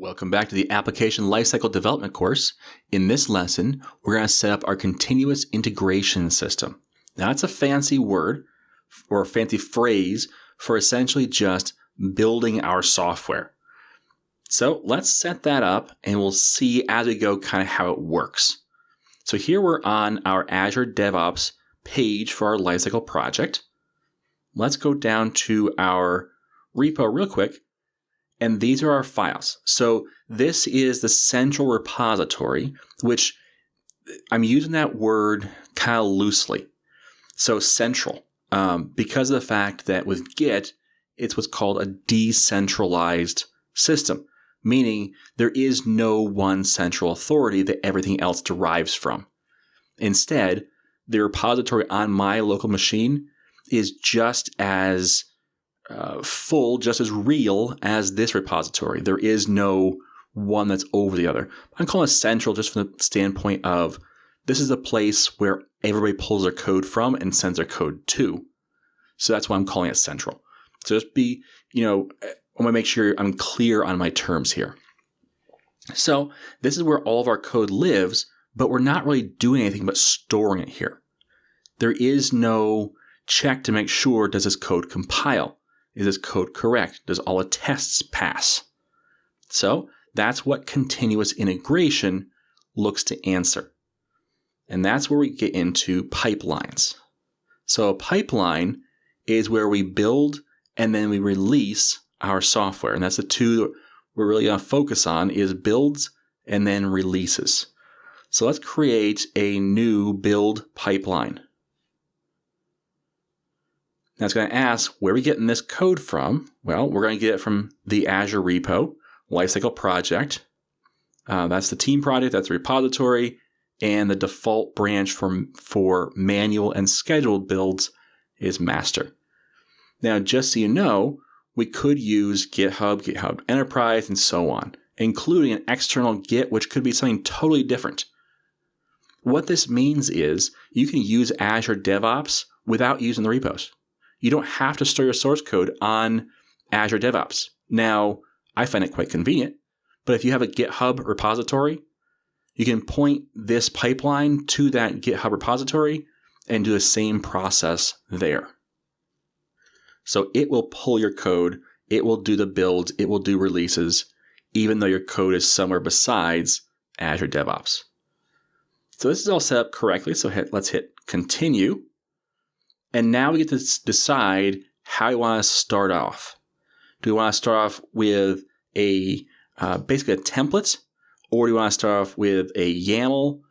Welcome back to the Application Lifecycle Development course. In this lesson, we're going to set up our continuous integration system. Now, that's a fancy word or a fancy phrase for essentially just building our software. So let's set that up and we'll see as we go kind of how it works. So here we're on our Azure DevOps page for our lifecycle project. Let's go down to our repo real quick. And these are our files. So this is the central repository, which I'm using that word kind of loosely. So central, because of the fact that with Git, it's what's called a decentralized system, meaning there is no one central authority that everything else derives from. Instead, the repository on my local machine is just as full, just as real as this repository. There is no one that's over the other. I'm calling it central just from the standpoint of this is the place where everybody pulls their code from and sends their code to. So that's why I'm calling it central. So just be, I want to make sure I'm clear on my terms here. So this is where all of our code lives, but we're not really doing anything but storing it here. There is no check to make sure, does this code compile? Is this code correct? Does all the tests pass? So that's what continuous integration looks to answer. And that's where we get into pipelines. So a pipeline is where we build and then we release our software. And that's the two that we're really going to focus on is builds and then releases. So let's create a new build pipeline. Now it's going to ask, where are we getting this code from? Well, we're going to get it from the Azure repo, Lifecycle Project. That's the team project, that's the repository, and the default branch for manual and scheduled builds is master. Now, just so you know, we could use GitHub, GitHub Enterprise, and so on, including an external Git, which could be something totally different. What this means is you can use Azure DevOps without using the repos. You don't have to store your source code on Azure DevOps. Now, I find it quite convenient, but if you have a GitHub repository, you can point this pipeline to that GitHub repository and do the same process there. So it will pull your code, it will do the builds, it will do releases, even though your code is somewhere besides Azure DevOps. So this is all set up correctly, so let's hit continue. And now we get to decide how we want to start off. Do we want to start off with basically a template, or do we want to start off with a YAML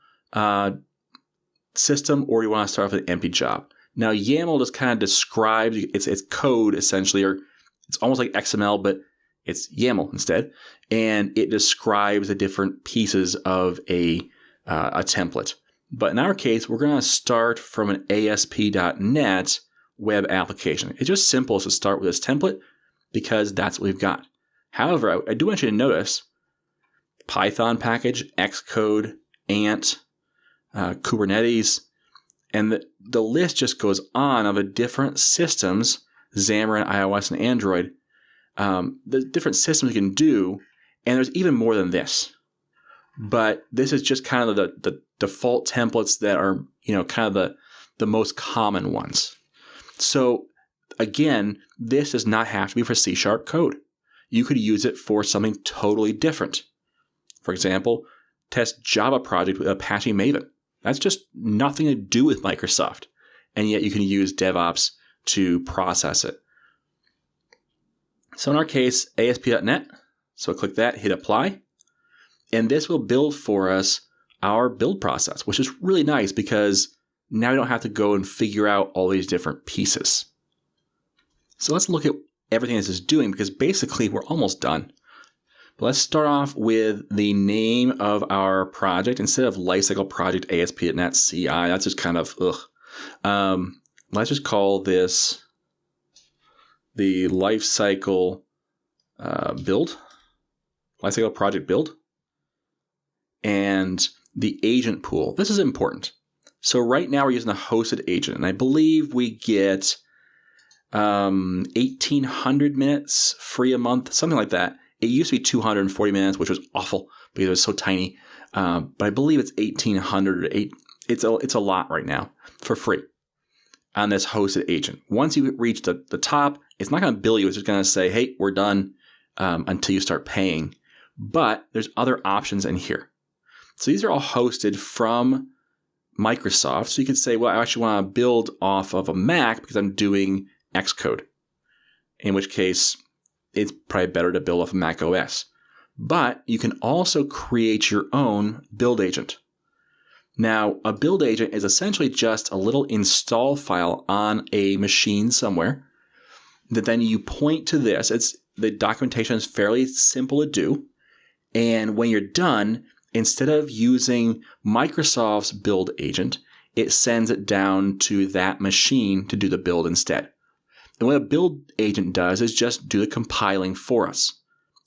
system, or do we want to start off with an empty job? Now, YAML just kind of describes it's code essentially, or it's almost like XML, but it's YAML instead, and it describes the different pieces of a template. But in our case, we're going to start from an ASP.NET web application. It's just simple to start with this template because that's what we've got. However, I do want you to notice Python package, Xcode, Ant, Kubernetes, and the list just goes on of the different systems, Xamarin, iOS, and Android, the different systems you can do, and there's even more than this. But this is just kind of the default templates that are, kind of the most common ones. So again, this does not have to be for C# code. You could use it for something totally different. For example, test Java project with Apache Maven. That's just nothing to do with Microsoft. And yet you can use DevOps to process it. So in our case, ASP.NET. So click that, hit apply. And this will build for us our build process, which is really nice because now we don't have to go and figure out all these different pieces. So let's look at everything this is doing because basically we're almost done. But let's start off with the name of our project. Instead of Lifecycle Project ASP.NET CI, that's just kind of, let's just call this the Lifecycle build, Lifecycle Project build. And the agent pool. This is important. So right now we're using a hosted agent, and I believe we get 1,800 minutes free a month, something like that. It used to be 240 minutes, which was awful because it was so tiny. But I believe it's 1,800 or 8. It's a lot right now for free on this hosted agent. Once you reach the top, it's not going to bill you. It's just going to say, hey, we're done until you start paying. But there's other options in here. So these are all hosted from Microsoft. So you could say, well, I actually want to build off of a Mac because I'm doing Xcode, in which case it's probably better to build off of Mac OS. But you can also create your own build agent. Now, a build agent is essentially just a little install file on a machine somewhere that then you point to this. The documentation is fairly simple to do. And when you're done, instead of using Microsoft's build agent, it sends it down to that machine to do the build instead. And what a build agent does is just do the compiling for us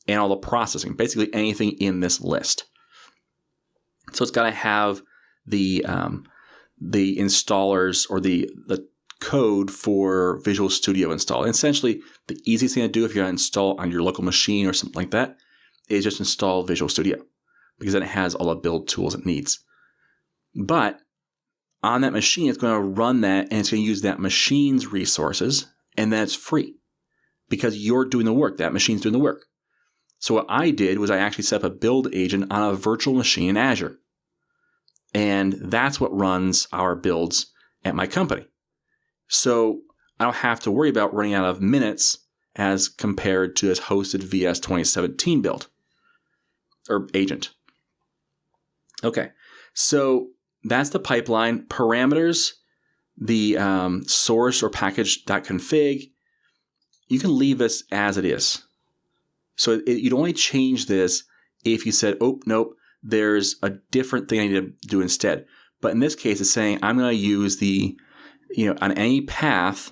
and all the processing, basically anything in this list. So it's got to have the installers or the code for Visual Studio installed. And essentially, the easiest thing to do if you're going to install on your local machine or something like that is just install Visual Studio, because then it has all the build tools it needs. But on that machine, it's going to run that, and it's going to use that machine's resources, and then it's free because you're doing the work. That machine's doing the work. So what I did was I actually set up a build agent on a virtual machine in Azure. And that's what runs our builds at my company. So I don't have to worry about running out of minutes as compared to this hosted VS 2017 build or agent. Okay, so that's the pipeline. Parameters, the source or package.config, you can leave this as it is. So you'd only change this if you said, oh, nope, there's a different thing I need to do instead. But in this case, it's saying I'm going to use on any path,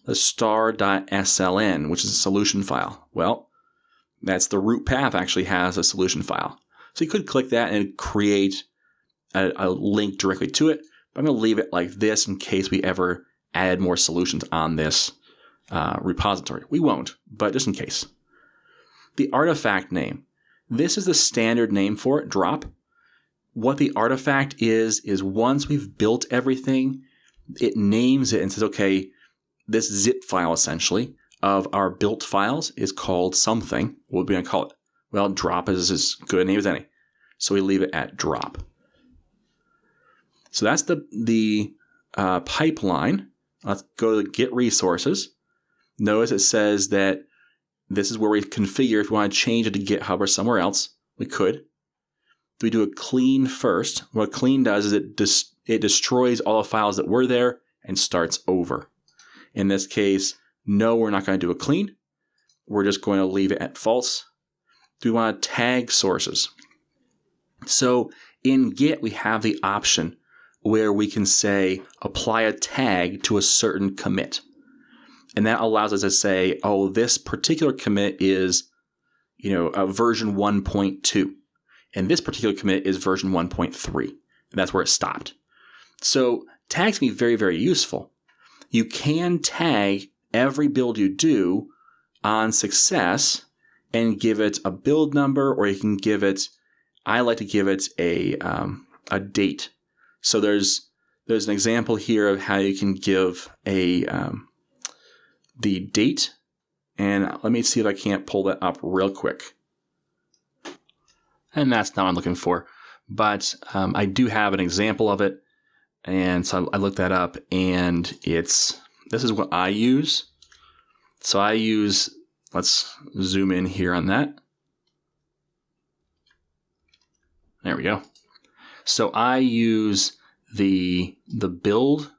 the star.sln, which is a solution file. Well, that's the root path actually has a solution file. So you could click that and create a link directly to it. But I'm going to leave it like this in case we ever add more solutions on this repository. We won't, but just in case. The artifact name. This is the standard name for it, drop. What the artifact is once we've built everything, it names it and says, okay, this zip file essentially of our built files is called something. What are we going to call it? Well, drop is as good a name as any. So we leave it at drop. So that's the pipeline. Let's go to get resources. Notice it says that this is where we configure if we want to change it to GitHub or somewhere else. We could. We do a clean first. What clean does is it destroys all the files that were there and starts over. In this case, no, we're not going to do a clean. We're just going to leave it at false. Do we want to tag sources? So in Git, we have the option where we can say apply a tag to a certain commit. And that allows us to say, oh, this particular commit is, a version 1.2. And this particular commit is version 1.3. And that's where it stopped. So tags can be very, very useful. You can tag every build you do on success and give it a build number, or you can give it, I like to give it a date. So there's an example here of how you can give the date. And let me see if I can't pull that up real quick. And that's not what I'm looking for. But I do have an example of it. And so I looked that up, and this is what I use. So I use, let's zoom in here on that. There we go. So I use the build,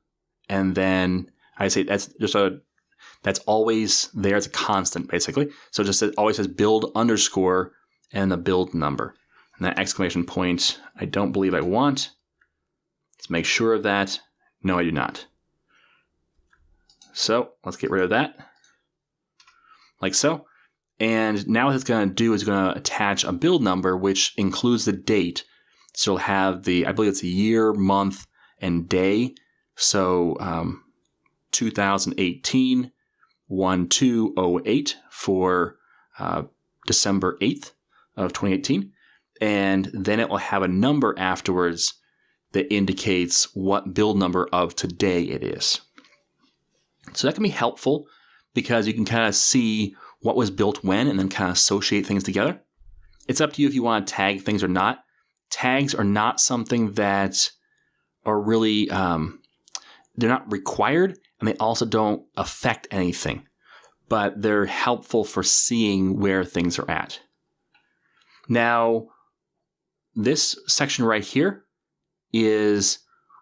and then I say that's always there. It's a constant, basically. So it always says build underscore and the build number. And that exclamation point, I don't believe I want. Let's make sure of that. No, I do not. So let's get rid of that. Like so. And now what it's going to do is going to attach a build number, which includes the date. So it'll have I believe it's the year, month, and day. So 2018 1208 for December 8th of 2018. And then it will have a number afterwards that indicates what build number of today it is. So that can be helpful because you can kind of see what was built when and then kind of associate things together. It's up to you if you want to tag things or not. Tags are not something that are really, they're not required, and they also don't affect anything, but they're helpful for seeing where things are at. Now, this section right here is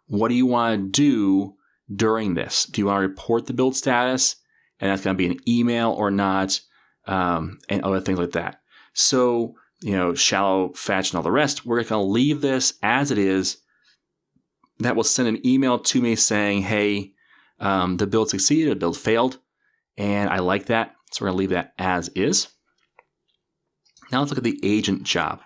what do you want to do during this? Do you want to report the build status? And that's going to be an email or not, and other things like that. So, shallow, fetch, and all the rest, we're going to leave this as it is. That will send an email to me saying, hey, the build succeeded, the build failed, and I like that. So we're going to leave that as is. Now let's look at the agent job.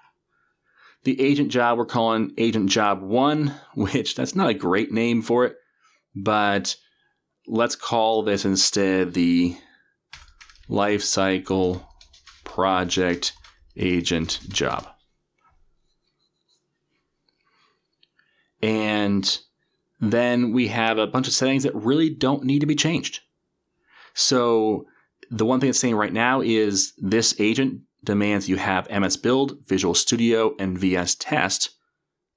The agent job we're calling agent job 1, which that's not a great name for it, but let's call this instead the lifecycle project agent job. And then we have a bunch of settings that really don't need to be changed. So the one thing it's saying right now is this agent demands you have MS Build, Visual Studio, and VS Test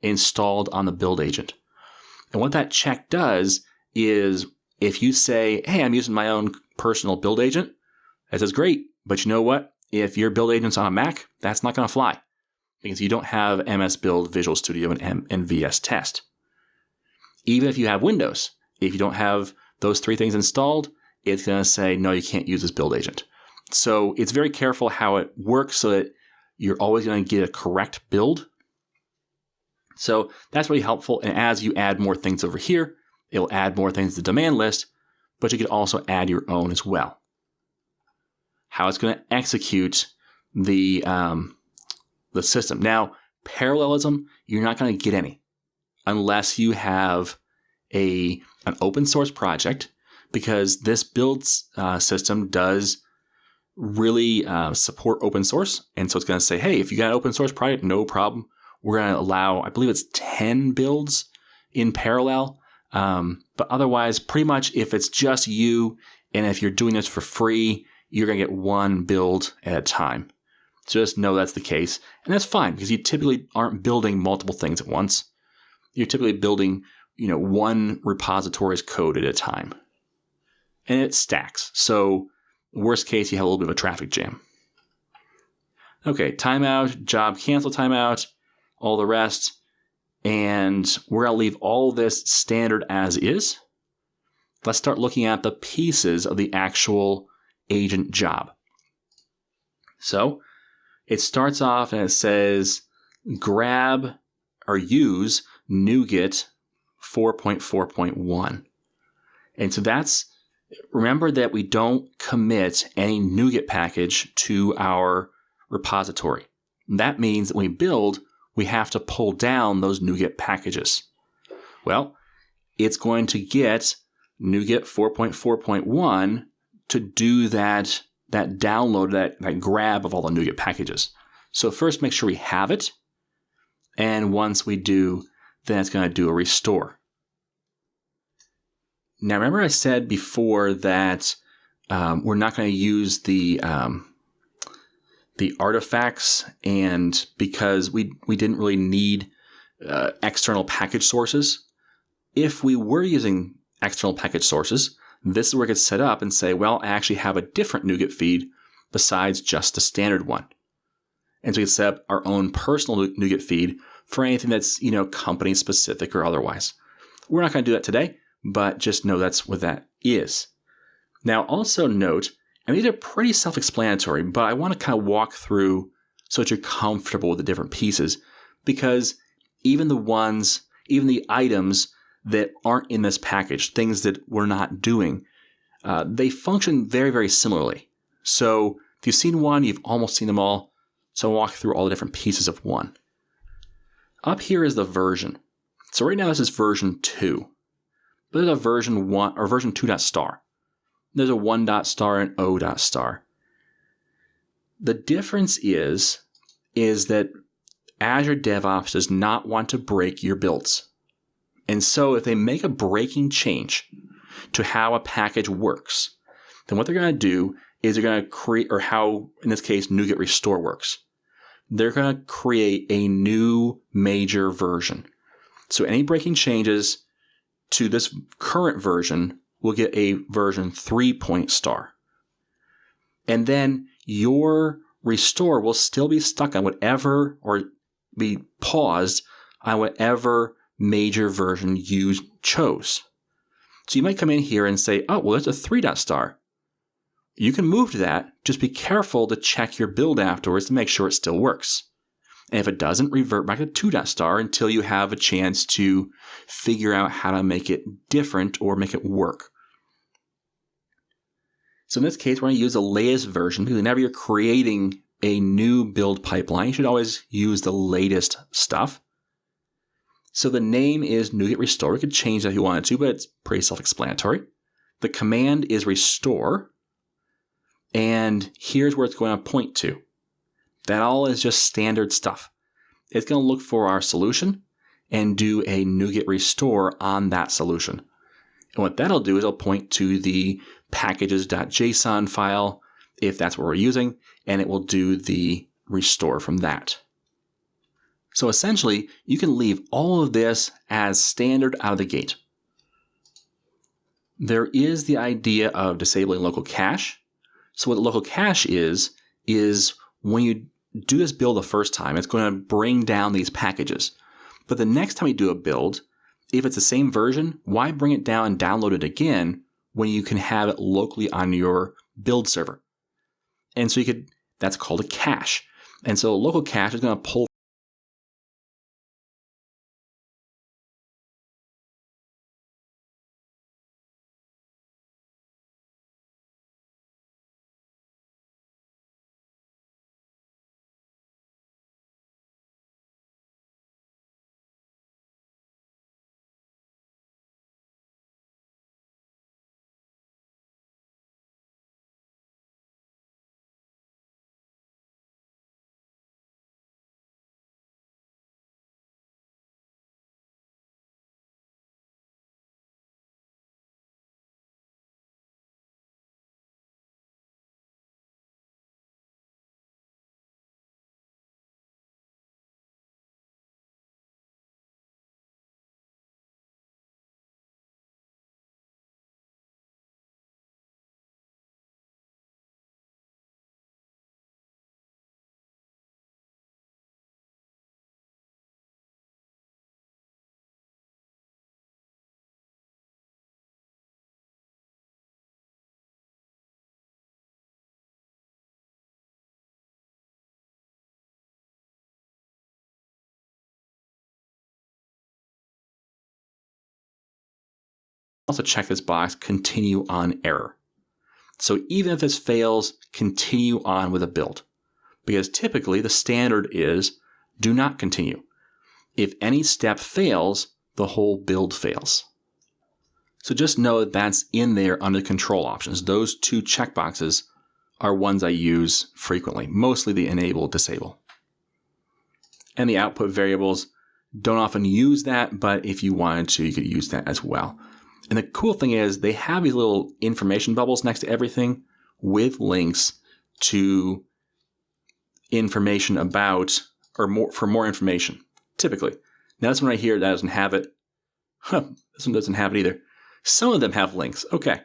installed on the build agent. And what that check does is if you say, hey, I'm using my own personal build agent, that says great, but you know what? If your build agent's on a Mac, that's not going to fly because you don't have MS Build, Visual Studio, and VS Test. Even if you have Windows, if you don't have those three things installed, it's going to say, no, you can't use this build agent. So it's very careful how it works so that you're always going to get a correct build. So that's really helpful. And as you add more things over here, it'll add more things to the demand list, but you can also add your own as well. How it's going to execute the system. Now, parallelism, you're not going to get any unless you have an open source project, because this build system does really support open source. And so it's going to say, hey, if you got an open source project, no problem. We're going to allow, I believe it's 10 builds in parallel. But otherwise, pretty much if it's just you and if you're doing this for free, you're going to get one build at a time. So just know that's the case. And that's fine because you typically aren't building multiple things at once. You're typically building, one repository's code at a time. And it stacks. So worst case, you have a little bit of a traffic jam. Okay, timeout, job cancel timeout, all the rest. And we're going to leave all this standard as is. Let's start looking at the pieces of the actual agent job. So it starts off and it says grab or use NuGet 4.4.1. And so remember that we don't commit any NuGet package to our repository. That means that when we build, we have to pull down those NuGet packages. Well, it's going to get NuGet 4.4.1 to do that download, that grab of all the NuGet packages. So first make sure we have it. And once we do, then it's going to do a restore. Now, remember I said before that we're not going to use the artifacts, and because we didn't really need external package sources. If we were using external package sources, this is where it gets set up and say, well, I actually have a different NuGet feed besides just the standard one. And so we can set up our own personal NuGet feed for anything that's, company specific or otherwise. We're not going to do that today, but just know that's what that is. Now, also note, and these are pretty self-explanatory, but I want to kind of walk through so that you're comfortable with the different pieces, because even the items that aren't in this package, things that we're not doing, they function very, very similarly. So if you've seen one, you've almost seen them all. So I'll walk through all the different pieces of one. Up here is the version. So right now this is version 2. But there's a version 1 or version 2.star. There's a 1.star and O.star. The difference is that Azure DevOps does not want to break your builds. And so if they make a breaking change to how a package works, then what they're going to do is they're going to create, or how, in this case, NuGet restore works. They're going to create a new major version. So any breaking changes to this current version will get a version 3 star. And then your restore will still be stuck on whatever, or be paused on whatever major version you chose. So you might come in here and say, oh, well, that's a 3 star. You can move to that. Just be careful to check your build afterwards to make sure it still works. And if it doesn't, revert back to 2 star until you have a chance to figure out how to make it different or make it work. So in this case, we're going to use the latest version, because whenever you're creating a new build pipeline, you should always use the latest stuff. So the name is NuGet restore. We could change that if you wanted to, but it's pretty self-explanatory. The command is restore. And here's where it's going to point to. That all is just standard stuff. It's going to look for our solution and do a NuGet restore on that solution. And what that'll do is it'll point to the packages.json file, if that's what we're using, and it will do the restore from that. So essentially, you can leave all of this as standard out of the gate. There is the idea of disabling local cache. So what local cache is when you do this build the first time, it's going to bring down these packages. But the next time you do a build, if it's the same version, why bring it down and download it again when you can have it locally on your build server? And so that's called a cache. And so a local cache is going to pull also check this box, continue on error. So even if this fails, continue on with a build. Because typically the standard is do not continue. If any step fails, the whole build fails. So just know that that's in there under control options. Those two checkboxes are ones I use frequently, mostly the enable, disable. And the output variables, don't often use that, but if you wanted to, you could use that as well. And the cool thing is they have these little information bubbles next to everything with links to information about, or more, for more information, typically. Now this one right here, that doesn't have it. This one doesn't have it either. Some of them have links. Okay.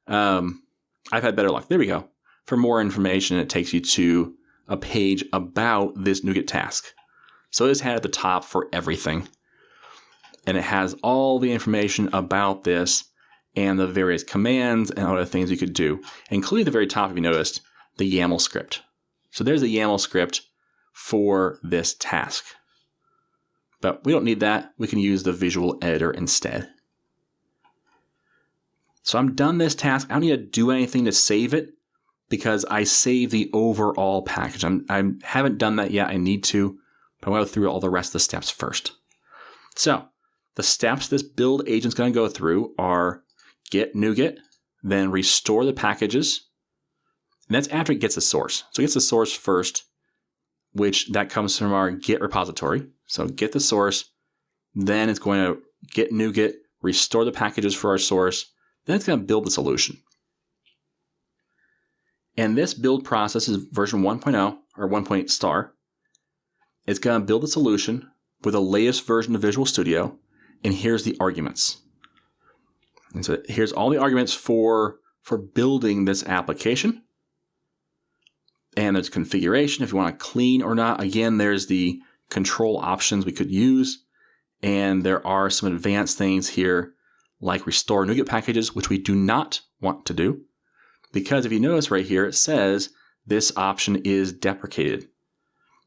I've had better luck. There we go. For more information, it takes you to a page about this NuGet task. So it is had at the top for everything. And it has all the information about this and the various commands and other things you could do, including at the very top, if you noticed, the YAML script. So there's the YAML script for this task. But we don't need that. We can use the visual editor instead. So I'm done this task. I don't need to do anything to save it because I save the overall package. I haven't done that yet. I need to, but I'll go through all the rest of the steps first. So the steps this build agent's going to go through are get NuGet, then restore the packages, And that's after it gets the source. So it gets the source first, which that comes from our Git repository. So get the source, then it's going to get NuGet, restore the packages for our source, then it's going to build the solution. And this build process is version 1.0 or 1.8 star. It's going to build the solution with the latest version of Visual Studio, and here's the arguments. And so here's all the arguments for building this application. And there's configuration if you want to clean or not. Again, there's the control options we could use. And there are some advanced things here like restore NuGet packages, which we do not want to do. Because if you notice right here, it says this option is deprecated.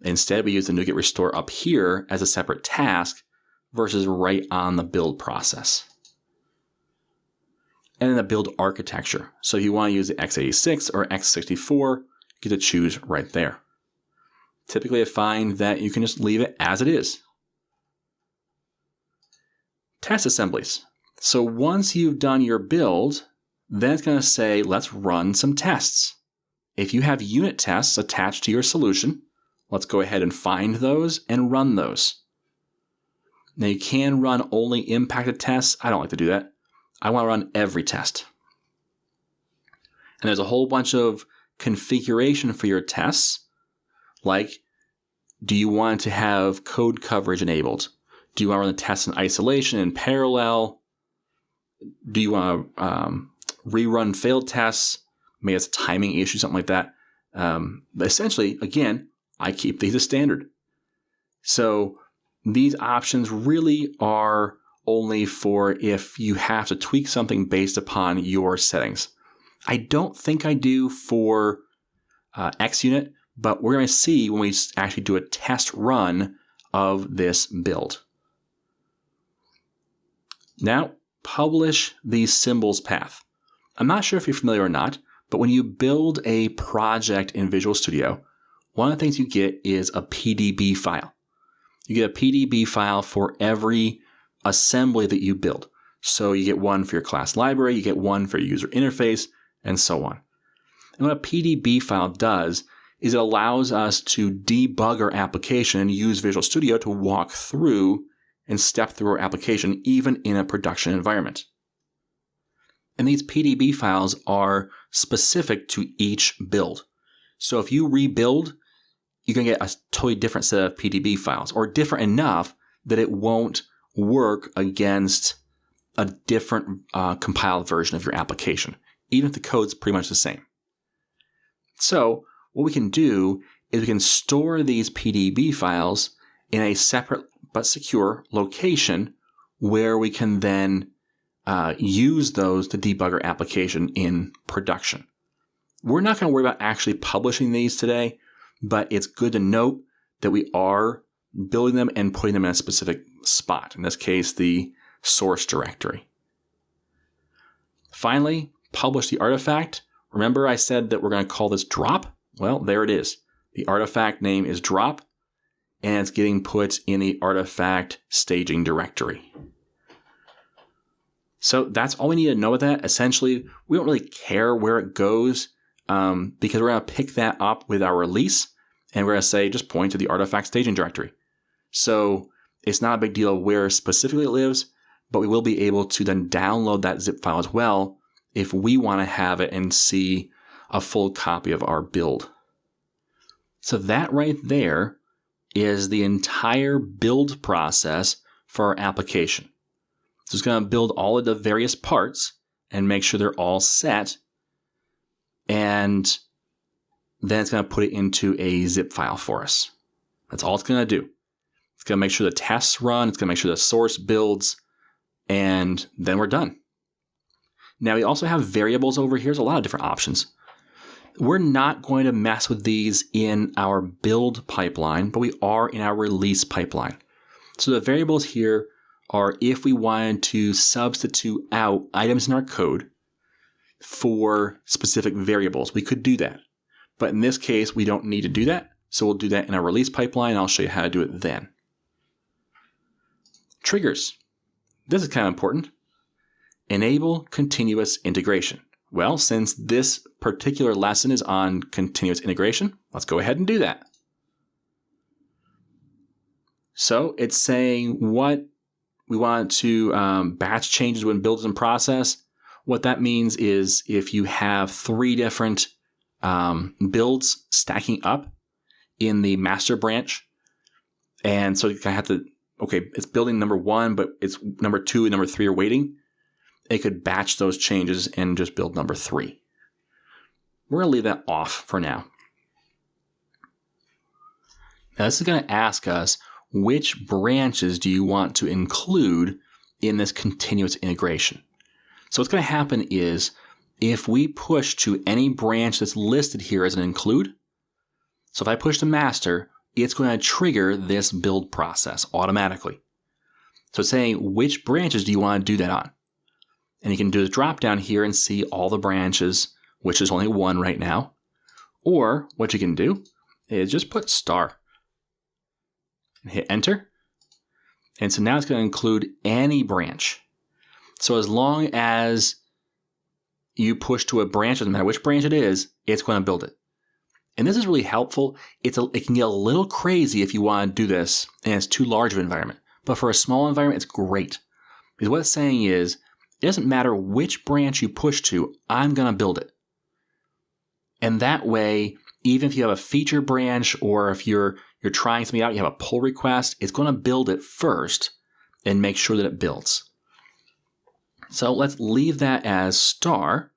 Instead, we use the NuGet restore up here as a separate task versus right on the build process. And then the build architecture. So if you want to use the x86 or x64, you get to choose right there. Typically, I find that you can just leave it as it is. Test assemblies. So once you've done your build, then it's going to say, let's run some tests. If you have unit tests attached to your solution, let's go ahead and find those and run those. Now you can run only impacted tests. I don't like to do that. I want to run every test. And there's a whole bunch of configuration for your tests, like do you want to have code coverage enabled? Do you want to run the tests in isolation and parallel? Do you want to rerun failed tests? Maybe it's a timing issue, something like that. But essentially, again, I keep these as standard. So these options really are only for if you have to tweak something based upon your settings. I don't think I do for XUnit, but we're going to see when we actually do a test run of this build. Now, publish the symbols path. I'm not sure if you're familiar or not, but when you build a project in Visual Studio, one of the things you get is a PDB file. You get a PDB file for every assembly that you build. So you get one for your class library, you get one for your user interface, and so on. And what a PDB file does is it allows us to debug our application and use Visual Studio to walk through and step through our application even in a production environment. And these PDB files are specific to each build. So if you rebuild, you're going to get a totally different set of PDB files, or different enough that it won't work against a different compiled version of your application, even if the code's pretty much the same. So what we can do is we can store these PDB files in a separate but secure location where we can then use those to debug our application in production. We're not going to worry about actually publishing these today, but it's good to note that we are building them and putting them in a specific spot, in this case, the source directory. Finally, publish the artifact. Remember I said that we're going to call this drop? Well, there it is. The artifact name is drop, and it's getting put in the artifact staging directory. So that's all we need to know with that. Essentially, we don't really care where it goes because we're going to pick that up with our release, and we're going to say just point to the artifact staging directory. So it's not a big deal where specifically it lives, but we will be able to then download that zip file as well if we want to have it and see a full copy of our build. So that right there is the entire build process for our application. So it's going to build all of the various parts and make sure they're all set. And then it's going to put it into a zip file for us. That's all it's going to do. It's going to make sure the tests run. It's going to make sure the source builds. And then we're done. Now we also have variables over here. There's a lot of different options. We're not going to mess with these in our build pipeline, but we are in our release pipeline. So the variables here are if we wanted to substitute out items in our code for specific variables, we could do that. But in this case, we don't need to do that. So we'll do that in our release pipeline. I'll show you how to do it then. Triggers. This is kind of important. Enable continuous integration. Well, since this particular lesson is on continuous integration, let's go ahead and do that. So it's saying what we want to batch changes when build is in process. What that means is if you have 3 different builds stacking up in the master branch, and so you kind of have to, okay, it's building number 1, but it's number 2 and number 3 are waiting. It could batch those changes and just build number 3. We're going to leave that off for now. Now this is going to ask us, which branches do you want to include in this continuous integration? So what's going to happen is if we push to any branch that's listed here as an include, so if I push to master, it's going to trigger this build process automatically. So it's saying, which branches do you want to do that on? And you can do the drop down here and see all the branches, which is only 1 right now. Or what you can do is just put star and hit enter. And so now it's going to include any branch. So as long as you push to a branch, doesn't matter which branch it is, it's going to build it. And this is really helpful. It can get a little crazy if you want to do this and it's too large of an environment. But for a small environment, it's great. Because what it's saying is, it doesn't matter which branch you push to, I'm going to build it. And that way, even if you have a feature branch or if you're trying something out, you have a pull request, it's going to build it first and make sure that it builds. So let's leave that as star.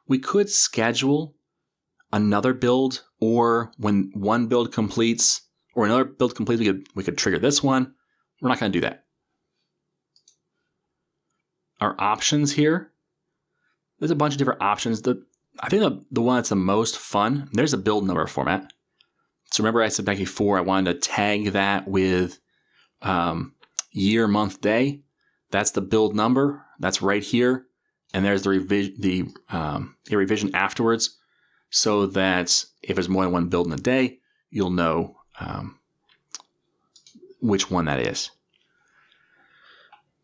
We could schedule another build, or when one build completes or another build completes, we could trigger this one. We're not going to do that. Our options here, there's a bunch of different options. I think the one that's the most fun, there's a build number format. So remember I said back before I wanted to tag that with year, month, day. That's the build number. That's right here. And there's the revision afterwards, so that if there's more than one build in a day, you'll know which one that is.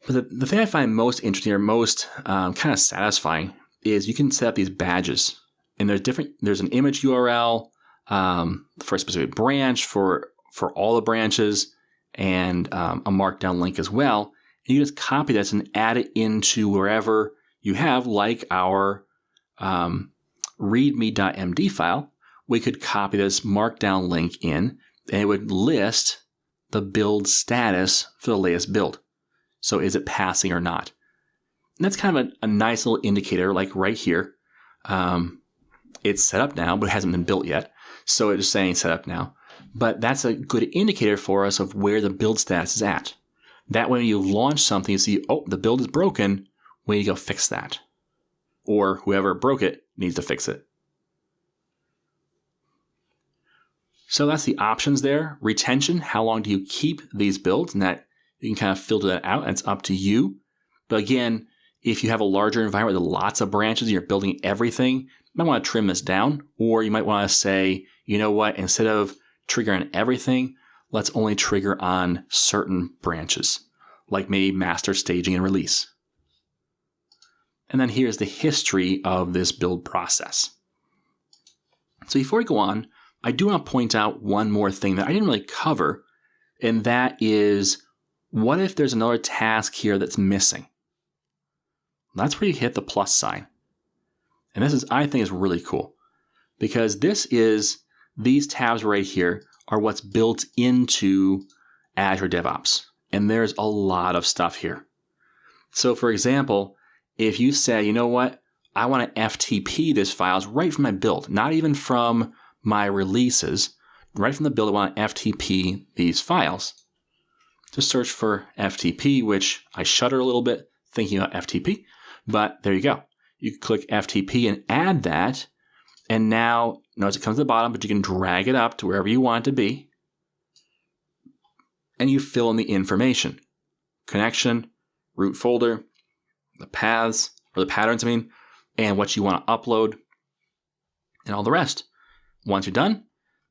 But the thing I find most interesting or most kind of satisfying is you can set up these badges. And there's an image URL for a specific branch for all the branches, and a markdown link as well. And you just copy this and add it into wherever you have, like our readme.md file. We could copy this markdown link in, and it would list the build status for the latest build. So is it passing or not? And that's kind of a nice little indicator, like right here. It's set up now, but it hasn't been built yet. So it's just saying set up now. But that's a good indicator for us of where the build status is at. That way when you launch something, you see, oh, the build is broken. We need to go fix that. Or whoever broke it needs to fix it. So that's the options there. Retention, how long do you keep these builds? And that you can kind of filter that out, and it's up to you. But again, if you have a larger environment with lots of branches and you're building everything, you might want to trim this down. Or you might want to say, you know what, instead of triggering everything, let's only trigger on certain branches, like maybe master, staging, and release. And then here's the history of this build process. So before we go on, I do want to point out one more thing that I didn't really cover, and that is, what if there's another task here that's missing? That's where you hit the plus sign. And this is, I think, is really cool, because these tabs right here are what's built into Azure DevOps. And there's a lot of stuff here. So for example, if you say, you know what, I want to FTP this files right from my build, not even from my releases, right from the build, I want to FTP these files. Just search for FTP, which I shudder a little bit thinking about FTP, but there you go. You can click FTP and add that. And now, notice it comes to the bottom, but you can drag it up to wherever you want it to be. And you fill in the information. Connection, root folder, the paths, or the patterns, and what you want to upload, and all the rest. Once you're done,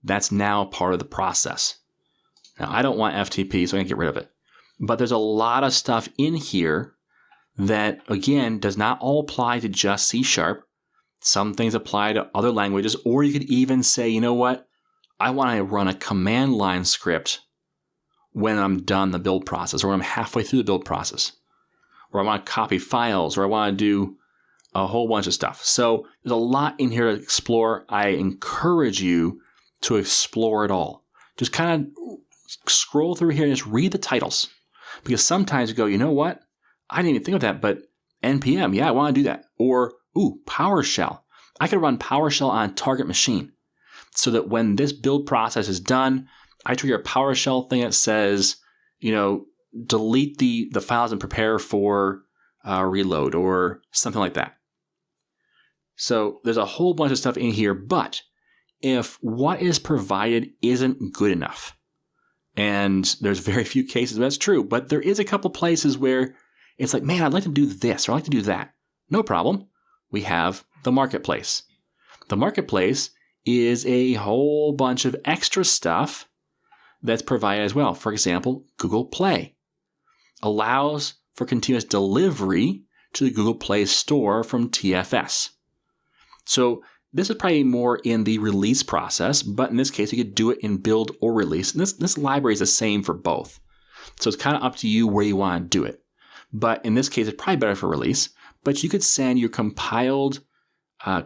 that's now part of the process. Now, I don't want FTP, so I'm going to get rid of it. But there's a lot of stuff in here that, again, does not all apply to just C#. Some things apply to other languages, or you could even say, you know what? I want to run a command line script when I'm done the build process, or when I'm halfway through the build process, or I want to copy files, or I want to do a whole bunch of stuff. So there's a lot in here to explore. I encourage you to explore it all. Just kind of scroll through here and just read the titles. Because sometimes you go, you know what? I didn't even think of that, but NPM, yeah, I want to do that. Or, PowerShell. I could run PowerShell on a target machine so that when this build process is done, I trigger a PowerShell thing that says, delete the files and prepare for reload or something like that. So there's a whole bunch of stuff in here, but if what is provided isn't good enough, and there's very few cases where that's true, but there is a couple places where it's like, man, I'd like to do this or I'd like to do that. No problem. We have the marketplace. The marketplace is a whole bunch of extra stuff that's provided as well. For example, Google Play allows for continuous delivery to the Google Play Store from TFS. So this is probably more in the release process, but in this case, you could do it in build or release. And this library is the same for both. So it's kind of up to you where you want to do it. But in this case, it's probably better for release. But you could send your compiled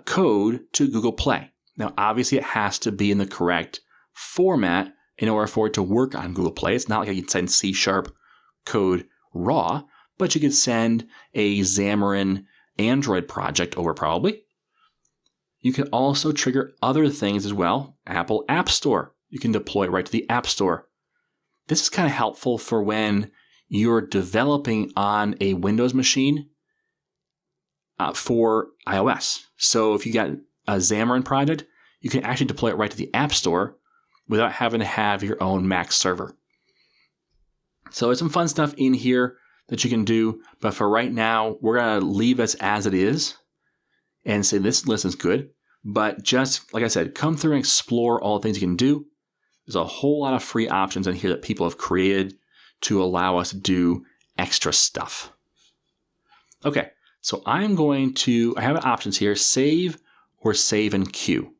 code to Google Play. Now, obviously, it has to be in the correct format in order for it to work on Google Play. It's not like you can send C# code raw, but you could send a Xamarin Android project over probably. You can also trigger other things as well. Apple App Store. You can deploy it right to the App Store. This is kind of helpful for when you're developing on a Windows machine for iOS. So if you got a Xamarin project, you can actually deploy it right to the App Store without having to have your own Mac server. So there's some fun stuff in here that you can do. But for right now, we're going to leave this as it is and say this list is good. But just like I said, come through and explore all the things you can do. There's a whole lot of free options in here that people have created to allow us to do extra stuff. Okay, so I have options here, save or save and queue.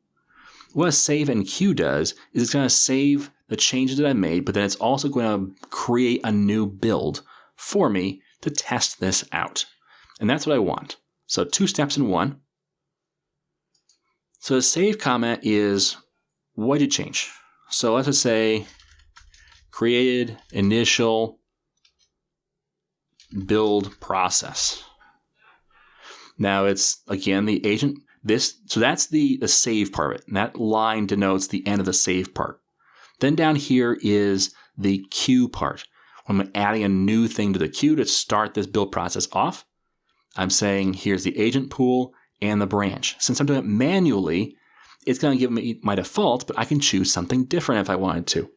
What a save and queue does is it's going to save the changes that I made, but then it's also going to create a new build for me to test this out. And that's what I want. So 2 steps in one. So the save comment is, what did you change? So let's just say created initial build process. Now it's, again, the agent, so that's the save part of it. And that line denotes the end of the save part. Then down here is the queue part. When I'm adding a new thing to the queue to start this build process off, I'm saying here's the agent pool and the branch. Since I'm doing it manually, it's going to give me my default, but I can choose something different if I wanted to.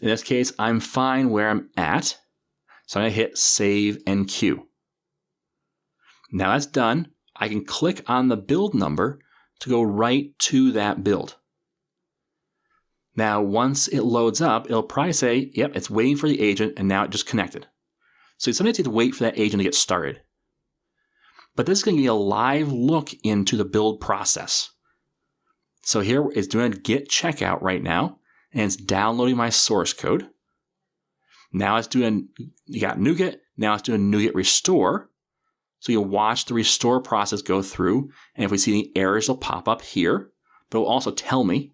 In this case, I'm fine where I'm at. So I'm going to hit save and queue. Now that's done. I can click on the build number to go right to that build. Now, once it loads up, it'll probably say, yep, it's waiting for the agent, and now it just connected. So sometimes you have to wait for that agent to get started. But this is going to be a live look into the build process. So here it's doing a git checkout right now, and it's downloading my source code. Now it's doing, you got NuGet, now it's doing NuGet restore. So you'll watch the restore process go through, and if we see any errors, they'll pop up here, but it will also tell me.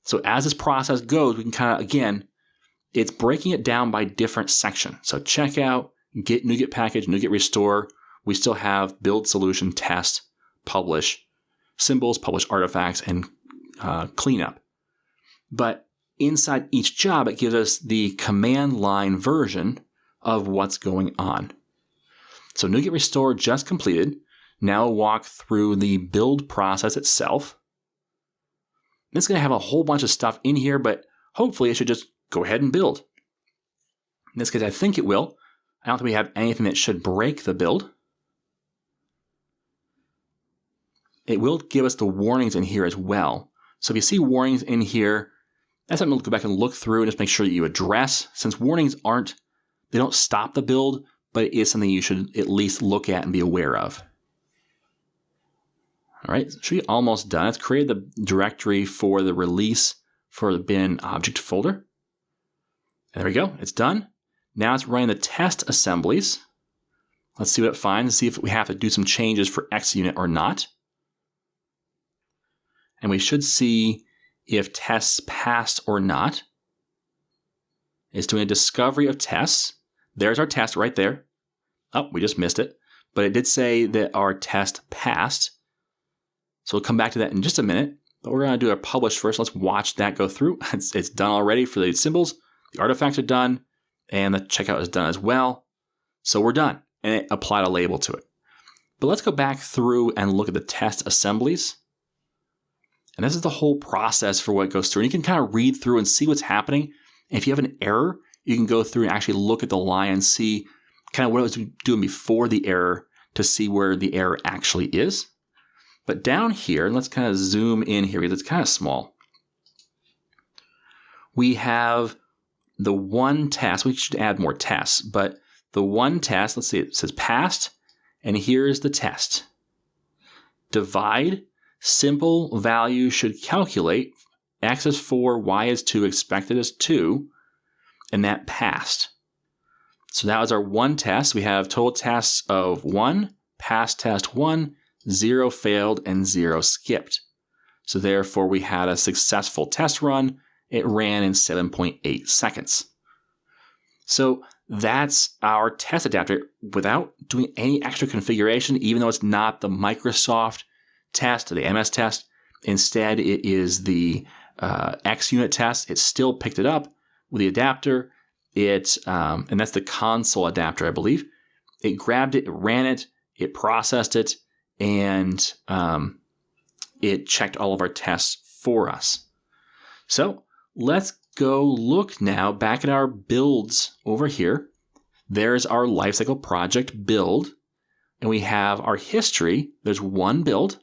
So as this process goes, we can kind of, again, it's breaking it down by different sections. So checkout, get NuGet package, NuGet restore. We still have build solution, test, publish, symbols, publish artifacts, and cleanup. But inside each job, it gives us the command line version of what's going on. So NuGet restore just completed. Now we'll walk through the build process itself. It's going to have a whole bunch of stuff in here, but hopefully it should just go ahead and build. In this case, I think it will. I don't think we have anything that should break the build. It will give us the warnings in here as well. So if you see warnings in here, that's something to go back and look through and just make sure that you address. Since warnings they don't stop the build, but it is something you should at least look at and be aware of. All right, should be almost done. It's created the directory for the release for the bin object folder. And there we go, it's done. Now it's running the test assemblies. Let's see what it finds, see if we have to do some changes for XUnit or not. And we should see if tests passed or not. It's doing a discovery of tests. There's our test right there. Oh, we just missed it. But it did say that our test passed. So we'll come back to that in just a minute. But we're going to do our publish first. Let's watch that go through. It's done already for the symbols. The artifacts are done. And the checkout is done as well. So we're done. And it applied a label to it. But let's go back through and look at the test assemblies. And this is the whole process for what goes through. And you can kind of read through and see what's happening. And if you have an error, you can go through and actually look at the line and see kind of what it was doing before the error to see where the error actually is. But down here, and let's kind of zoom in here because it's kind of small. We have the one test. We should add more tests, but the one test, let's see, it says passed, and here's the test. Divide, simple value should calculate, x is 4, y is 2, expected is 2, and that passed. So that was our one test. We have total tests of 1, passed test 1, 0 failed, and 0 skipped. So therefore we had a successful test run. It ran in 7.8 seconds. So that's our test adapter without doing any extra configuration, even though it's not the Microsoft test or the MS test. Instead, it is the XUnit test. It still picked it up with the adapter. And that's the console adapter, I believe. It grabbed it, it ran it, it processed it, and it checked all of our tests for us. So let's go look now back at our builds over here. There's our lifecycle project build, and we have our history. There's one build,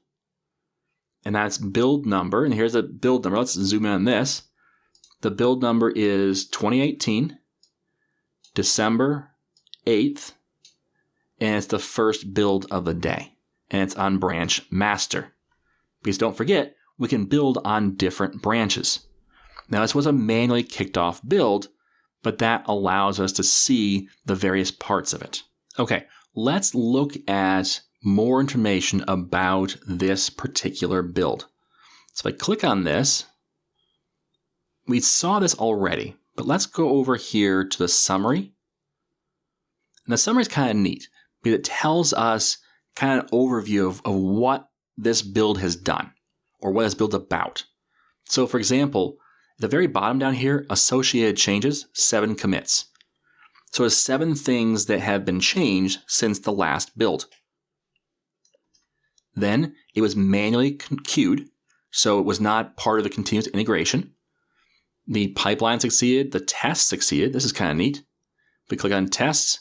and that's build number. And here's the build number. Let's zoom in on this. The build number is 2018, December 8th, and it's the first build of the day. And it's on branch master. Because don't forget, we can build on different branches. Now, this was a manually kicked off build, but that allows us to see the various parts of it. Okay, let's look at more information about this particular build. So if I click on this, we saw this already, but let's go over here to the summary. And the summary is kind of neat because it tells us kind of an overview of what this build has done or what this build's about. So for example, at the very bottom down here, associated changes, 7 commits. So it's 7 things that have been changed since the last build. Then it was manually queued, so it was not part of the continuous integration. The pipeline succeeded, the test succeeded. This is kind of neat. If we click on tests,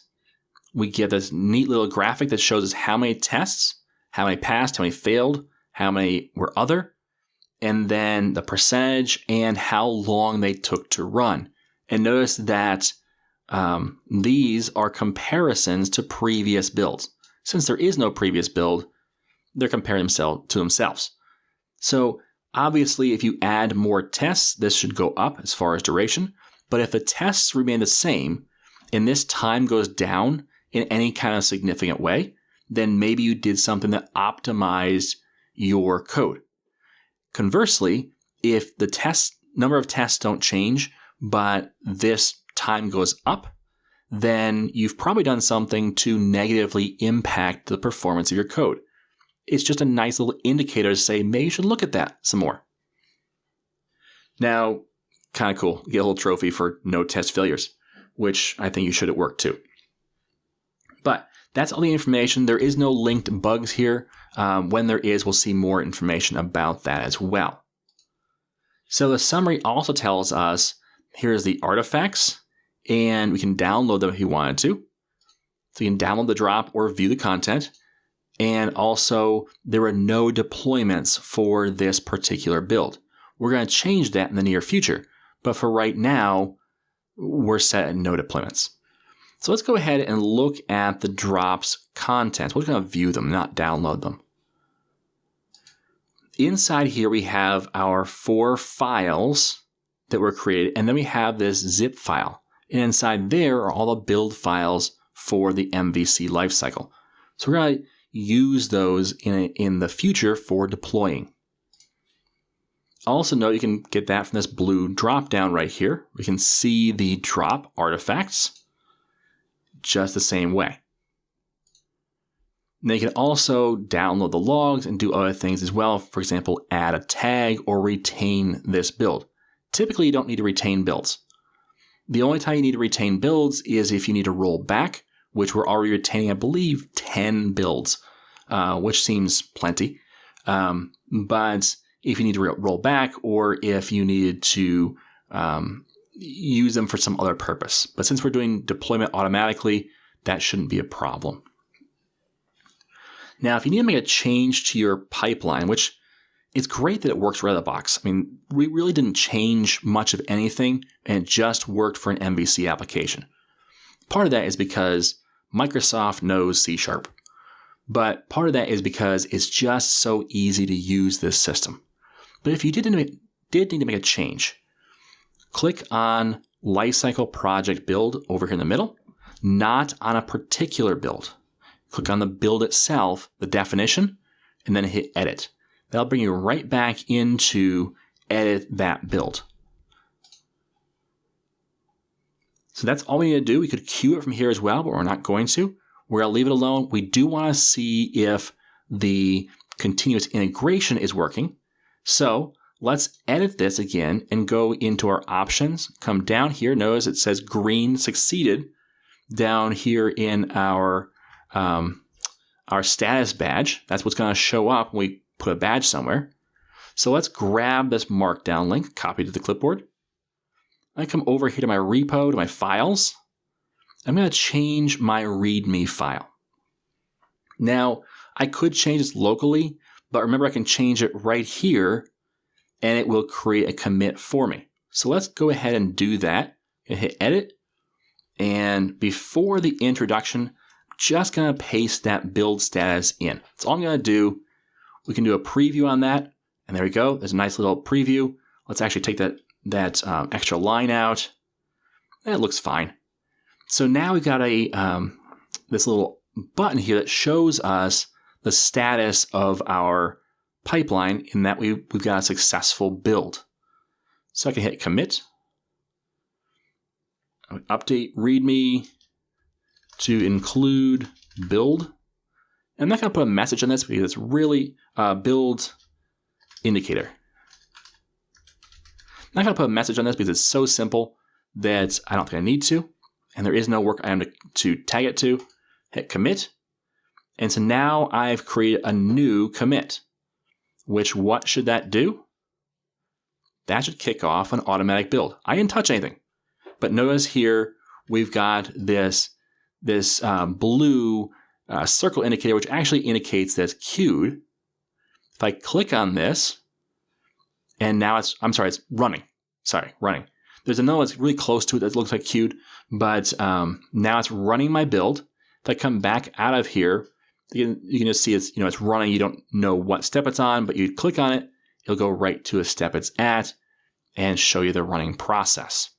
we get this neat little graphic that shows us how many tests, how many passed, how many failed, how many were other, and then the percentage and how long they took to run. And notice that these are comparisons to previous builds. Since there is no previous build, they're comparing themselves to themselves. So obviously, if you add more tests, this should go up as far as duration. But if the tests remain the same and this time goes down in any kind of significant way, then maybe you did something that optimized your code. Conversely, if the number of tests don't change, but this time goes up, then you've probably done something to negatively impact the performance of your code. It's just a nice little indicator to say, maybe you should look at that some more. Now, kind of cool. You get a little trophy for no test failures, which I think you should at work too. But that's all the information. There is no linked bugs here. When there is, we'll see more information about that as well. So the summary also tells us, here's the artifacts, and we can download them if you wanted to. So you can download the drop or view the content. And also, there are no deployments for this particular build. We're going to change that in the near future. But for right now, we're set at no deployments. So let's go ahead and look at the drops contents. We're going to view them, not download them. inside here we have our 4 files that were created, and then we have this zip file. And inside there are all the build files for the MVC lifecycle. So we're going to use those in the future for deploying. Also note you can get that from this blue drop down right here. We can see the drop artifacts just the same way. And then you can also download the logs and do other things as well. For example, add a tag or retain this build. Typically, you don't need to retain builds. The only time you need to retain builds is if you need to roll back, which we're already retaining, I believe, 10 builds, which seems plenty. But if you need to roll back or if you needed to use them for some other purpose. But since we're doing deployment automatically, that shouldn't be a problem. Now, if you need to make a change to your pipeline, which it's great that it works right out of the box. I mean, we really didn't change much of anything, and it just worked for an MVC application. Part of that is because Microsoft knows C#. But part of that is because it's just so easy to use this system. But if you did need to make a change, click on Lifecycle Project Build over here in the middle, not on a particular build. Click on the build itself, the definition, and then hit Edit. That'll bring you right back into edit that build. So that's all we need to do. We could queue it from here as well, but we're not going to. We're going to leave it alone. We do want to see if the continuous integration is working. So let's edit this again and go into our options. Come down here. Notice it says green succeeded down here in our status badge. That's what's going to show up when we put a badge somewhere. So let's grab this markdown link, copy to the clipboard. I come over here to my repo, to my files. I'm going to change my README file. Now, I could change this locally, but remember I can change it right here and it will create a commit for me. So let's go ahead and do that. And hit edit. And before the introduction, I'm just going to paste that build status in. That's all I'm going to do. We can do a preview on that. And there we go. There's a nice little preview. Let's actually take that extra line out. That looks fine. So now we've got this little button here that shows us the status of our pipeline in that we've got a successful build. So I can hit commit. Update README to include build. I'm not going to put a message on this because it's really build indicator. I'm not going to put a message on this because it's so simple that I don't think I need to. And there is no work item to tag it to. Hit commit. And so now I've created a new commit. Which, what should that do? That should kick off an automatic build. I didn't touch anything. But notice here we've got this blue circle indicator, which actually indicates that it's queued. If I click on this, and now it's running. Sorry, running. There's another one that's really close to it that looks like queued, but now it's running my build. If I come back out of here, you can just see it's running. You don't know what step it's on, but you click on it, it'll go right to a step it's at and show you the running process.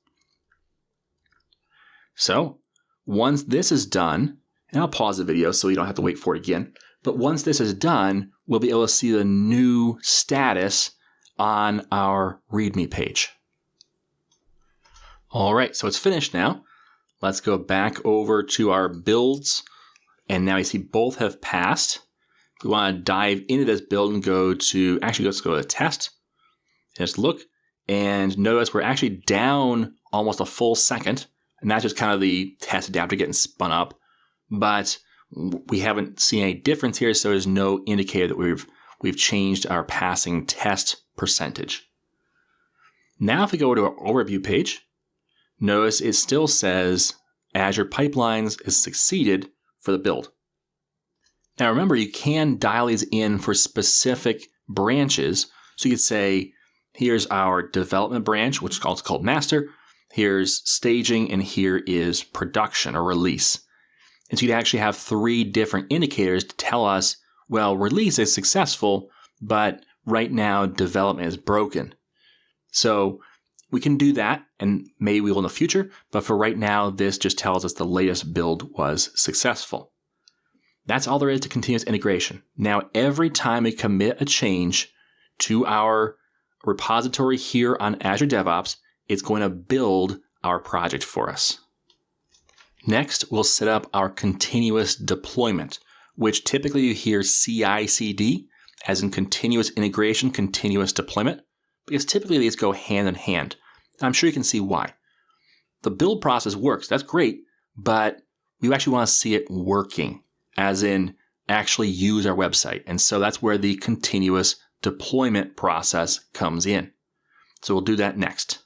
So once this is done, and I'll pause the video so you don't have to wait for it again, but once this is done, we'll be able to see the new status on our README page. All right, so it's finished now. Let's go back over to our builds. And now you see both have passed. We want to dive into this build and let's go to test. Just look and notice we're actually down almost a full second. And that's just kind of the test adapter getting spun up. But we haven't seen any difference here, so there's no indicator that we've changed our passing test percentage. Now if we go to our overview page, notice it still says Azure Pipelines is succeeded for the build. Now remember, you can dial these in for specific branches. So you could say, here's our development branch, which is called master. Here's staging, and here is production or release. And so you'd actually have 3 different indicators to tell us, well, release is successful, but right now development is broken. So we can do that, and maybe we will in the future, but for right now, this just tells us the latest build was successful. That's all there is to continuous integration. Now, every time we commit a change to our repository here on Azure DevOps, it's going to build our project for us. Next, we'll set up our continuous deployment, which typically you hear CI/CD, as in continuous integration, continuous deployment, because typically these go hand in hand. I'm sure you can see why. The build process works, that's great, but we actually want to see it working, as in actually use our website. And so that's where the continuous deployment process comes in. So we'll do that next.